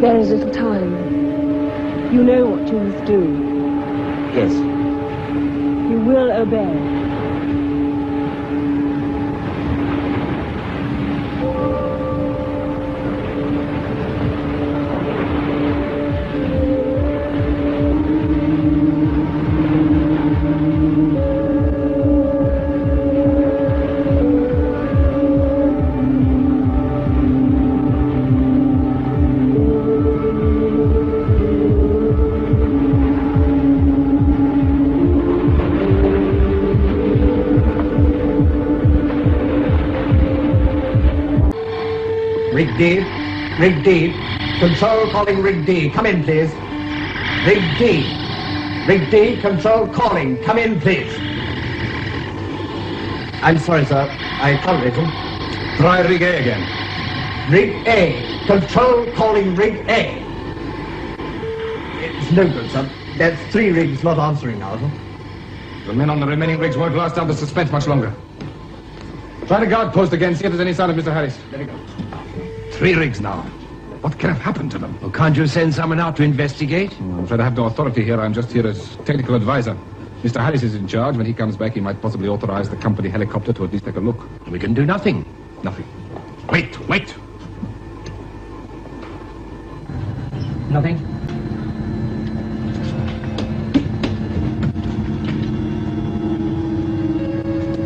There is little time. You know what you must do. Yes. You will obey. Rig D. Rig D. Control calling Rig D. Come in, please. Rig D. Rig D. Control calling. Come in, please. I'm sorry, sir. I can't reach him. Try Rig A again. Rig A. Control calling Rig A. It's no good, sir. There's 3 rigs not answering now, sir. The men on the remaining rigs won't last out the suspense much longer. Try the guard post again, see if there's any sign of Mr. Harris. There we go. 3 rigs now. What can have happened to them? Well, can't you send someone out to investigate? I'm afraid I have no authority here. I'm just here as technical advisor. Mr. Harris is in charge. When he comes back, he might possibly authorize the company helicopter to at least take a look. We can do nothing. Nothing. Wait. Nothing?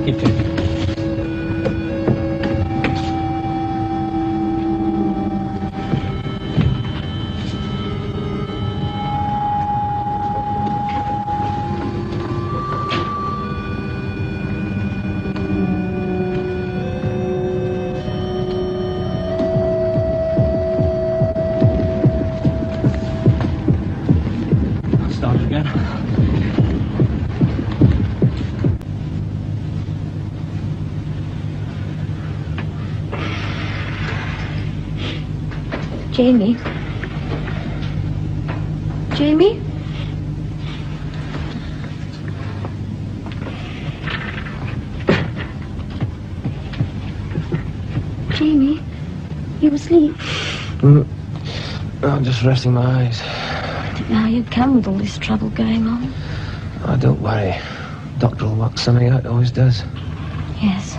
Keep checking. Jamie? Jamie? Jamie? You asleep? I'm just resting my eyes. I didn't know how you'd come with all this trouble going on. Oh, don't worry. Doctor will work something out, always does. Yes.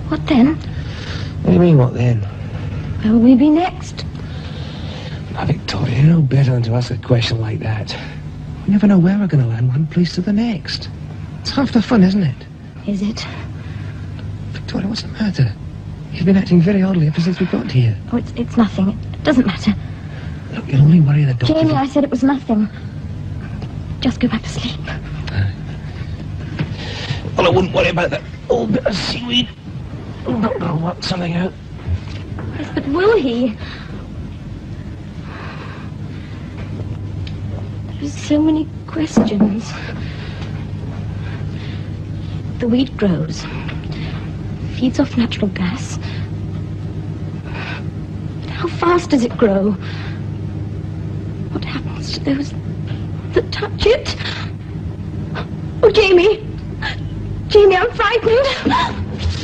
What then? What do you mean, what then? Where will we be next? Now, Victoria, you know better than to ask a question like that. We never know where we're going to land one place to the next. It's half the fun, isn't it? Is it? Victoria, what's the matter? You've been acting very oddly ever since we got here. Oh, it's nothing. It doesn't matter. Look, you'll only worry the doctor... Jamie, I said it was nothing. Just go back to sleep. Well, I wouldn't worry about that old bit of seaweed. The doctor will work something out. Yes, but will he? There's so many questions. The weed grows, feeds off natural gas. But how fast does it grow? What happens to those that touch it? Oh, Jamie! Jamie, I'm frightened!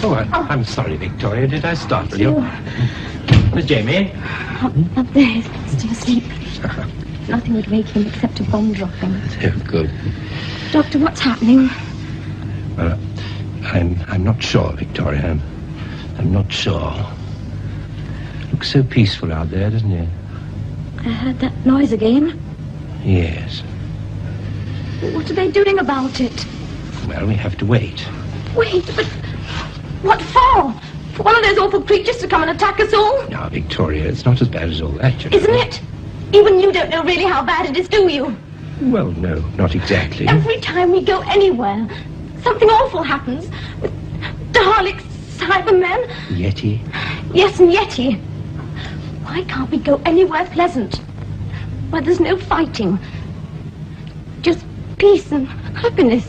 Oh, I'm sorry, Victoria. Did I startle you? Where's Jamie? Up there, still asleep. Nothing would wake him except a bomb dropping. Oh, good. Doctor, what's happening? Well, I'm not sure, Victoria. I'm not sure. Looks so peaceful out there, doesn't it? I heard that noise again. Yes. What are they doing about it? Well, we have to wait. Wait, but what for? For one of those awful creatures to come and attack us all? Now, Victoria, it's not as bad as all that, you know. Isn't it? Even you don't know really how bad it is, do you? Well, no, not exactly. Every time we go anywhere, something awful happens. With Daleks, Cybermen. Yeti? Yes, and Yeti. Why can't we go anywhere pleasant? Where there's no fighting. Just peace and happiness.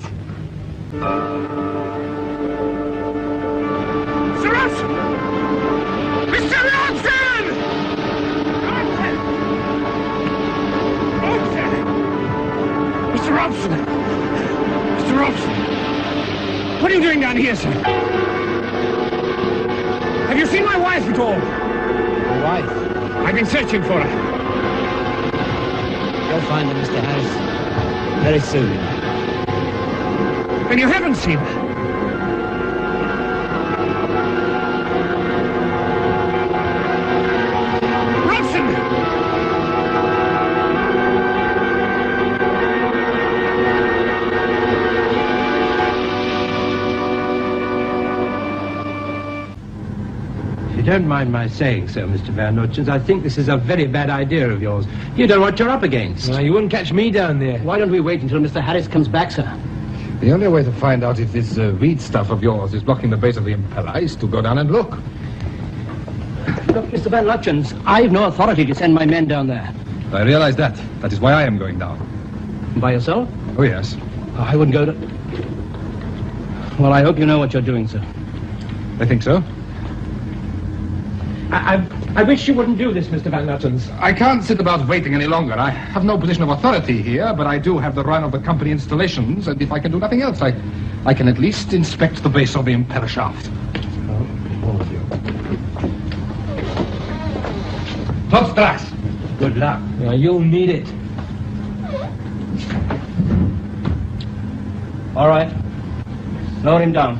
Mr. Robson! Mr. Robson! Mr. Robson! Mr. Robson! What are you doing down here, sir? Have you seen my wife at all? My wife? I've been searching for her. You'll find her, Mr. Harris, very soon. And you haven't seen her? If you don't mind my saying so, Mr. Van Notchens, I think this is a very bad idea of yours. You don't know what you're up against. You wouldn't catch me down there. Why don't we wait until Mr. Harris comes back, sir? The only way to find out if this weed stuff of yours is blocking the base of the impeller is to go down and look. Look, Mr. Van Notchens, I've no authority to send my men down there. I realize that. That is why I am going down. By yourself? Oh, yes. Oh, I wouldn't go to... Well, I hope you know what you're doing, sir. I think so. I wish you wouldn't do this, Mr. Van Notchens. I can't sit about waiting any longer. I have no position of authority here, but I do have the run of the company installations, and if I can do nothing else, I can at least inspect the base of the impeller shaft. All of you. Topstrass! Good luck. Yeah, you'll need it. All right. Lower him down.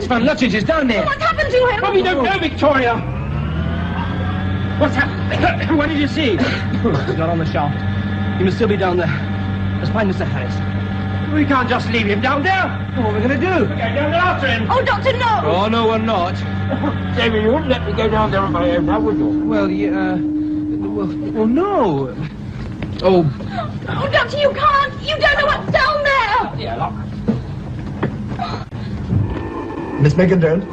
Van Notchens is down there. What's happened to him? Oh, we don't know, Victoria. What's happened? What did you see? He's not on the shaft. He must still be down there. Let's find Mr. Harris. We can't just leave him down there. What are we going to do? We're going down there after him. Oh, Doctor, no! Oh, no, we're not. David, you wouldn't let me go down there on my own, now would you? Well, well, no. Oh, Doctor, you can't. You don't know what's down there. Yeah, look. Miss Megan Jones?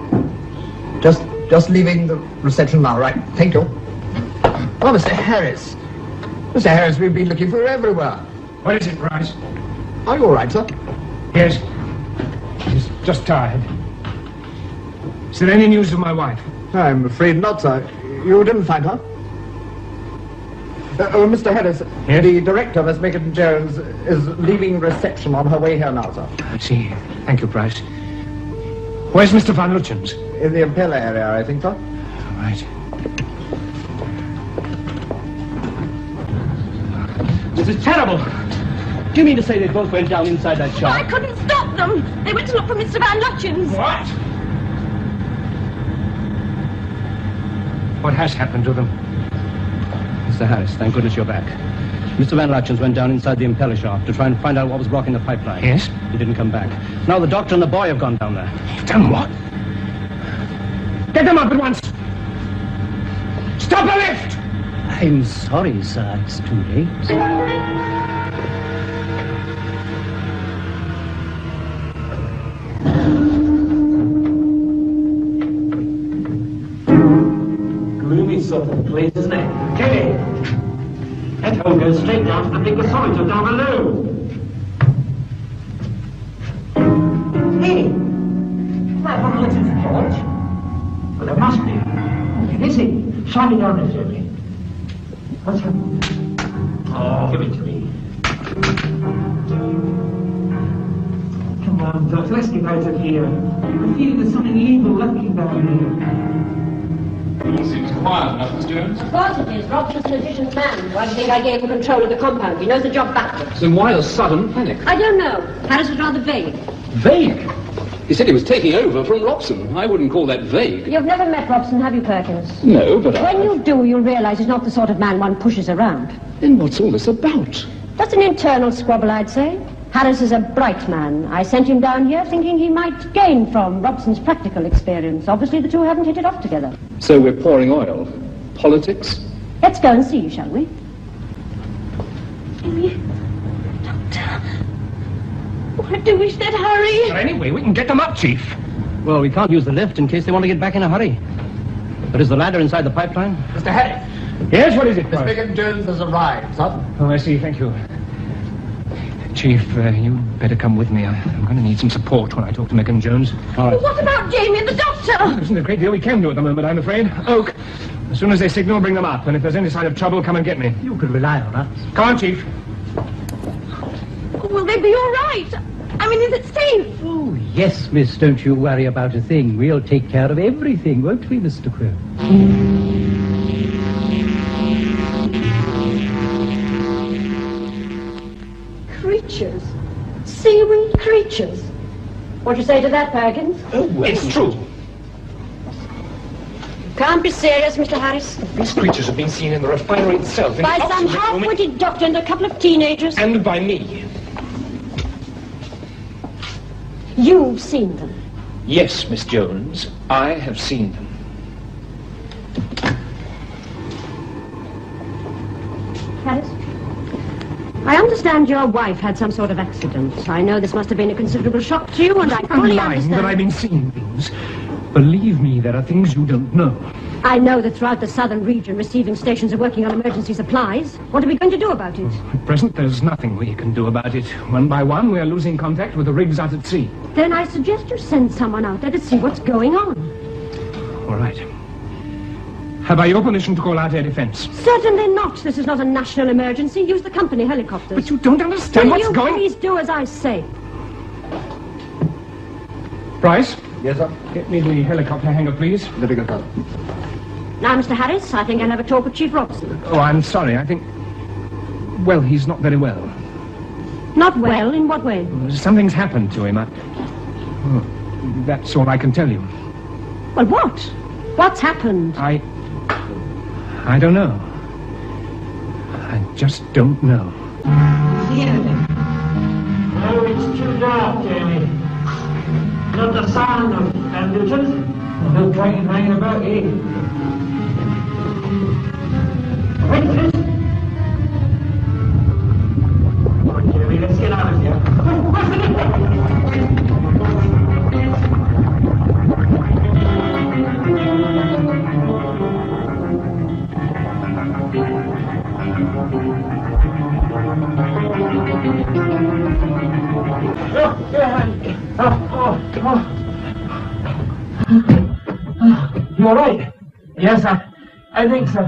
Just leaving the reception now, right? Thank you. Oh, Mr. Harris. Mr. Harris, we've been looking for you everywhere. What is it, Price? Are you all right, sir? Yes. She's just tired. Is there any news of my wife? I'm afraid not, sir. You didn't find her? Mr. Harris, yes? The director, Miss Megan Jones, is leaving reception on her way here now, sir. I see. Thank you, Price. Where's Mr. Van Notchens? In the impeller area, I think, sir. All right. This is terrible. Do you mean to say they both went down inside that shaft? I couldn't stop them. They went to look for Mr. Van Notchens. What? What has happened to them? Mr. Harris, thank goodness you're back. Mr. Van Notchens went down inside the impeller shaft to try and find out what was blocking the pipeline. Yes? He didn't come back. Now the doctor and the boy have gone down there. Done what? Get them up at once! Stop the lift! I'm sorry, sir. It's too late. Gloomy sort of place, isn't it? Kenny! That hole goes straight down to the big gasometer down below. Hey! That one looks at George. Well, there must be. Shine it down there, Jamie. What's happened? Oh, give it to me. Come on, Doc, let's get out of here. I feel there's something evil lurking down here. It seems quiet enough, Miss Jones. Of course it is. Robertson's an efficient man. Why do you think I gave him control of the compound? He knows the job backwards. Then why the sudden panic? I don't know. Harris was rather vague. Vague? He said he was taking over from Robson. I wouldn't call that vague. You've never met Robson, have you, Perkins? No, but When you do, you'll realize he's not the sort of man one pushes around. Then what's all this about? Just an internal squabble, I'd say. Harris is a bright man. I sent him down here thinking he might gain from Robson's practical experience. Obviously, the two haven't hit it off together. So we're pouring oil. Politics? Let's go and see, shall we? Jimmy, Doctor, what do we said hurry? Anyway, we can get them up, Chief. Well, we can't use the lift in case they want to get back in a hurry. But is the ladder inside the pipeline? Mr. Harris, Yes, what is it, Miss boss? Megan Jones has arrived, sir. Oh, I see, thank you. Chief, you'd better come with me. I'm going to need some support when I talk to Megan Jones. All right. What about Jamie and the doctor? There isn't a great deal we can do at the moment, I'm afraid. Oak, as soon as they signal, bring them up. And if there's any sign of trouble, come and get me. You can rely on us. Come on, Chief. Will they be all right? I mean, is it safe? Oh, yes, miss, don't you worry about a thing. We'll take care of everything, won't we, Mr. Crow? Creatures. Seaweed creatures. What do you say to that, Perkins? It's true. Can't be serious, Mr. Harris. These creatures have been seen in the refinery itself. By some half-witted doctor and a couple of teenagers. And by me. You've seen them. Yes, Miss Jones, I have seen them. Harris? I understand your wife had some sort of accident. I know this must have been a considerable shock to you, and I fully lying understand. that I've been seeing things. Believe me, there are things you don't know. I know that throughout the southern region, receiving stations are working on emergency supplies. What are we going to do about it? At present, there's nothing we can do about it. One by one, we are losing contact with the rigs out at sea. Then I suggest you send someone out there to see what's going on. All right. Have I your permission to call out air defense? Certainly not. This is not a national emergency. Use the company helicopters. But you don't understand Will what's you going... please do as I say? Bryce, Yes, sir. get me the helicopter hangar, please. Very good, sir. Now, Mr. Harris, I think I'll have a talk with Chief Robson. Oh, I'm sorry. I think... Well, he's not very well. Not well? In what way? Something's happened to him. That's all I can tell you. Well, what? What's happened? I don't know. I just don't know. Oh, it's too dark, Jamie. Not the sound of ambulances. No train hanging about here. Wait, Chris. Come on, Jamie, let's get out of here. What's the You all right? Yes, I think so.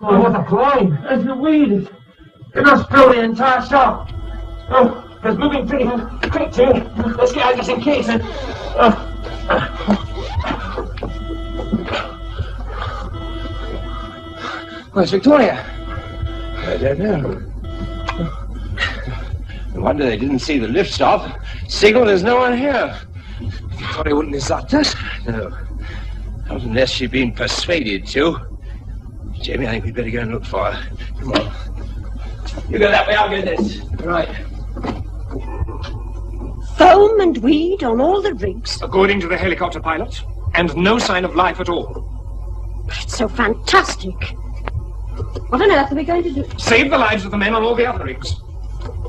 Oh, what a climb. That's the weed. It must fill the entire shop. Oh, it's moving pretty quick, too. Let's get out just in case. Where's Victoria? I don't know. No wonder they didn't see the lift stop. Signal, there's no one here. Victoria wouldn't desert us. No. Not unless she'd been persuaded to. Jamie, I think we'd better go and look for her. Come on. You go that way, I'll go this. Right. Foam and weed on all the rigs. According to the helicopter pilot, and no sign of life at all. It's so fantastic. What on earth are we going to do? Save the lives of the men on all the other rigs.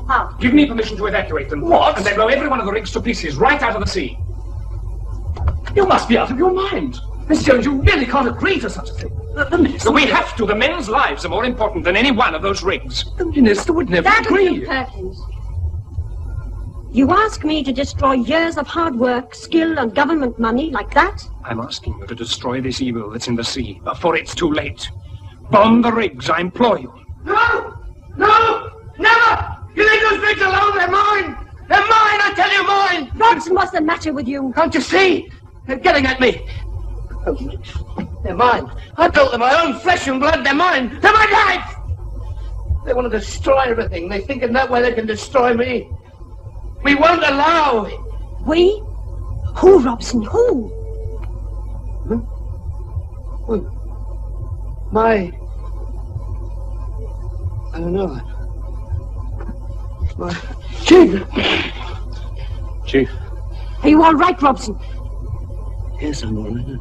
How? Give me permission to evacuate them. What? And then blow every one of the rigs to pieces, right out of the sea. You must be out of your mind. Miss Jones, you really can't agree to such a thing. The minister... We have to. The men's lives are more important than any one of those rigs. The minister would never That'll agree. do, Perkins. You ask me to destroy years of hard work, skill, and government money like that? I'm asking you to destroy this evil that's in the sea before it's too late. Bomb the rigs, I implore you. No! No! Never! You leave those rigs alone, they're mine! They're mine, I tell you, mine! Robson, what's the matter with you? Can't you see? They're getting at me. Oh, they're mine. I built them, my own flesh and blood, they're mine. They're my life! They want to destroy everything. They think in that way they can destroy me. We won't allow. We? Who, Robson, who? My... I don't know. My... Chief! Chief. Are you all right, Robson? Yes, I'm all right.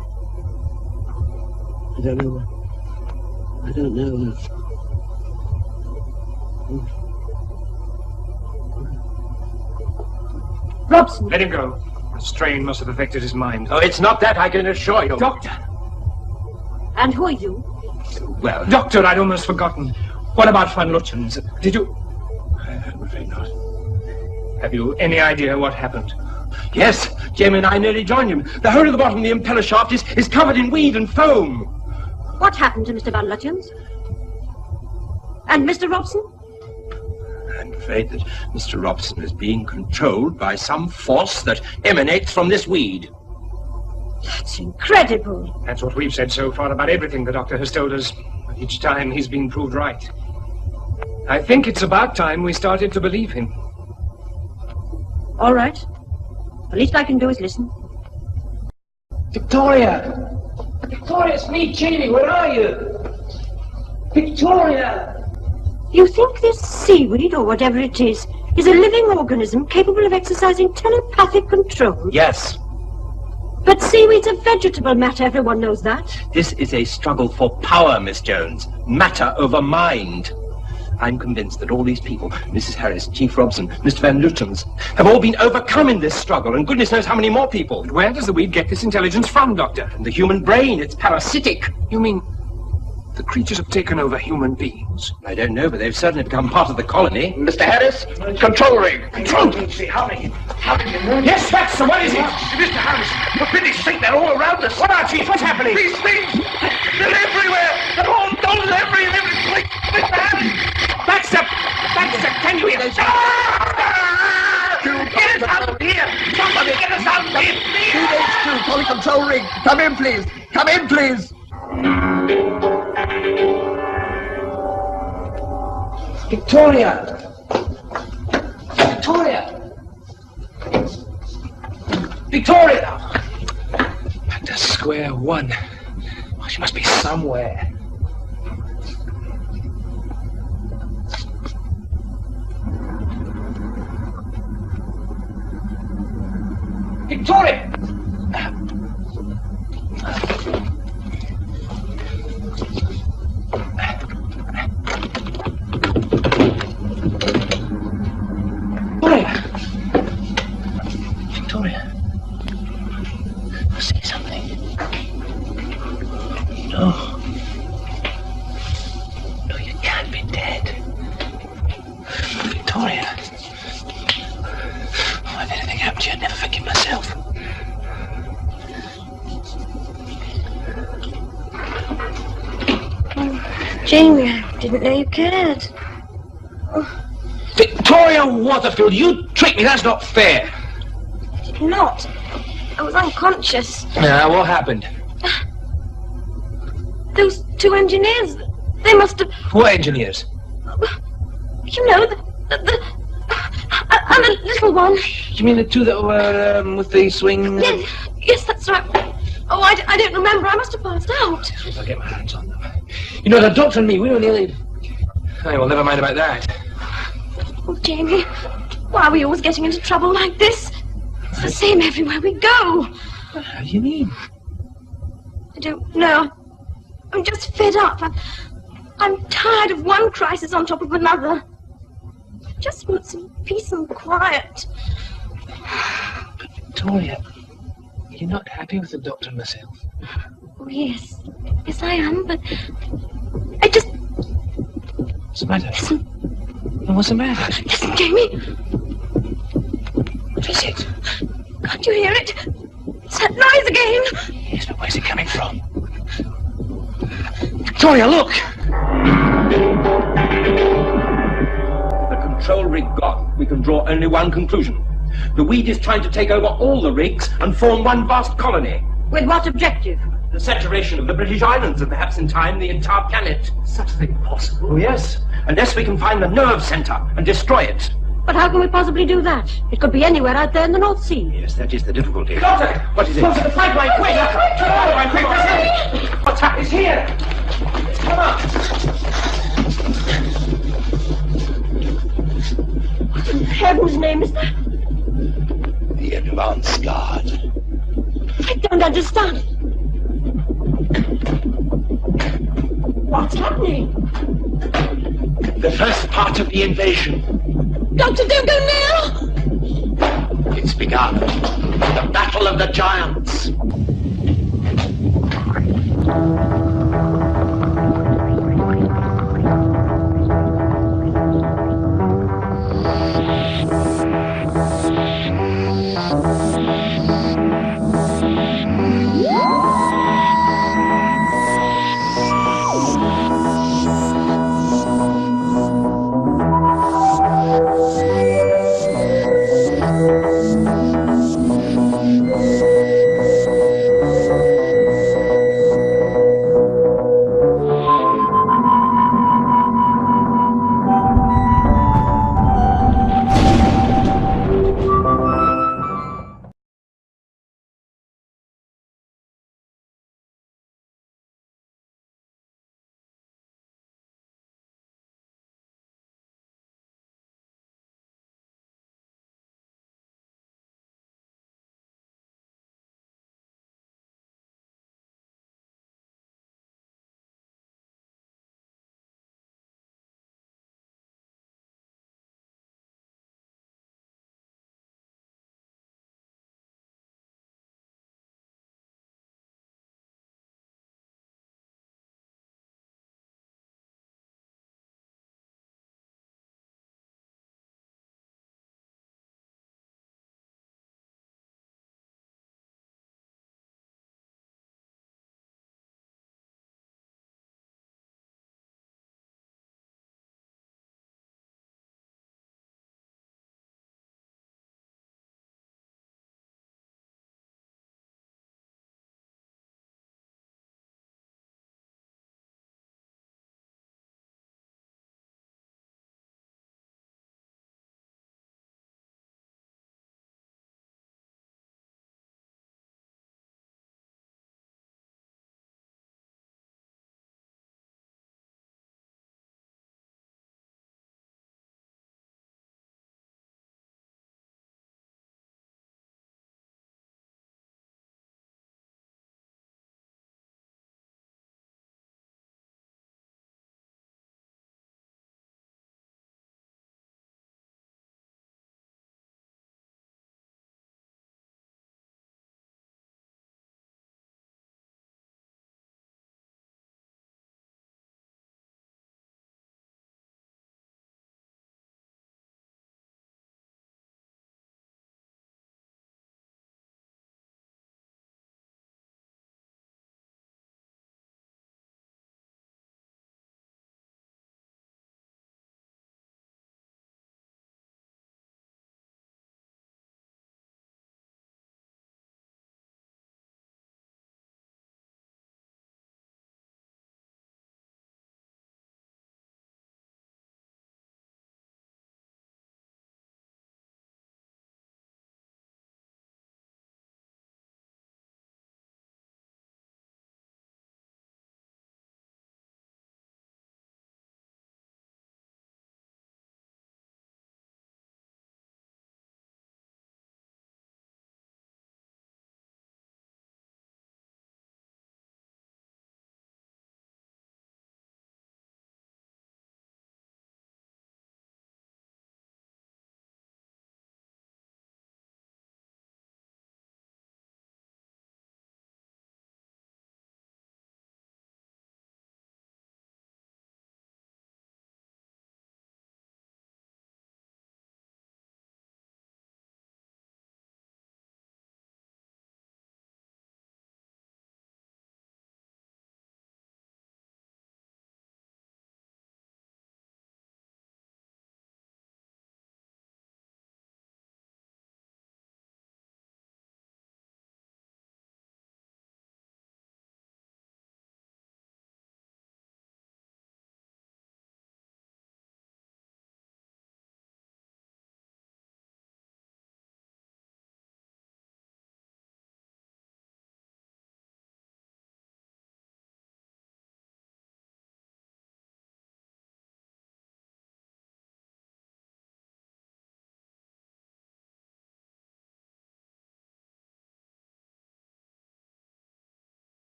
I don't know. I don't know. Robson. Let him go. The strain must have affected his mind. Oh, it's not that, I can assure you. Doctor! And who are you? Well, Doctor, I'd almost forgotten. What about Van Lutyens? Did you... I'm afraid not. Have you any idea what happened? Yes, Jamie and I nearly joined him. The whole of the bottom of the impeller shaft is covered in weed and foam. What happened to Mr. Van Lutyens? And Mr. Robson? I'm afraid that Mr. Robson is being controlled by some force that emanates from this weed. That's incredible. That's what we've said so far about everything the doctor has told us. But each time he's been proved right. I think it's about time we started to believe him. All right. The least I can do is listen. Victoria! Victoria, it's me, Jamie. Where are you? Victoria! You think this seaweed, or whatever it is a living organism capable of exercising telepathic control? Yes. But seaweed's a vegetable matter, everyone knows that. This is a struggle for power, Miss Jones. Matter over mind. I'm convinced that all these people, Mrs. Harris, Chief Robson, Mr. Van Lutyens, have all been overcome in this struggle, and goodness knows how many more people. But where does the weed get this intelligence from, Doctor? From the human brain. It's parasitic. You mean the creatures have taken over human beings? I don't know, but they've certainly become part of the colony. Mr. Harris, control ring. Control? How can you know? Yes, Watson, what is it? Mr. Harris, for pity's sake, they're all around us. What are, Chief? What's happening? These things, they're everywhere. They're all dollars every place. Mr. Harris. Baxter, can you hear us? Get us out of here! Somebody get us out of here, please! 2H2, calling control ring. Come in, please. Come in, please. Victoria! Victoria! Victoria! Back to square one. Oh, she must be somewhere. Victoria! Victoria! Say something. No. No, you can't be dead. Victoria! Oh, if anything happened to you, I'd never forgive myself. Jamie, I didn't know you cared. Victoria Waterfield, you tricked me. That's not fair. I did not. I was unconscious. Now, what happened? Those two engineers, they must have... What engineers? You know, and the little one. You mean the two that were with the swing? Yes, that's right. Oh, I don't remember. I must have passed out. I'll get my hands on them. You know, the doctor and me, we were nearly... Oh, well, never mind about that. Oh, Jamie, why are we always getting into trouble like this? It's the same everywhere we go. How do you mean? I don't know. I'm just fed up. I'm tired of one crisis on top of another. I just want some peace and quiet. But Victoria, you're not happy with the doctor and myself? Oh, yes. Yes, I am, but I just... What's the matter? Listen. And what's the matter? Listen, Jamie. What is it? Can't you hear it? It's that noise again. Yes, but where's it coming from? Victoria, look! With the control rig gone, we can draw only one conclusion. The weed is trying to take over all the rigs and form one vast colony. With what objective? The saturation of the British Islands and perhaps in time the entire planet. Such a thing possible? Oh, yes. Unless we can find the nerve center and destroy it. But how can we possibly do that? It could be anywhere out there in the North Sea. Yes, that is the difficulty. Doctor! What is it? Close to the pipeline, quick! Quick! What's happening? It's here! Come on! What in heaven's name is that? The advance guard. I don't understand. What's happening? The first part of the invasion. Doctor, don't go now! It's begun. The Battle of the Giants.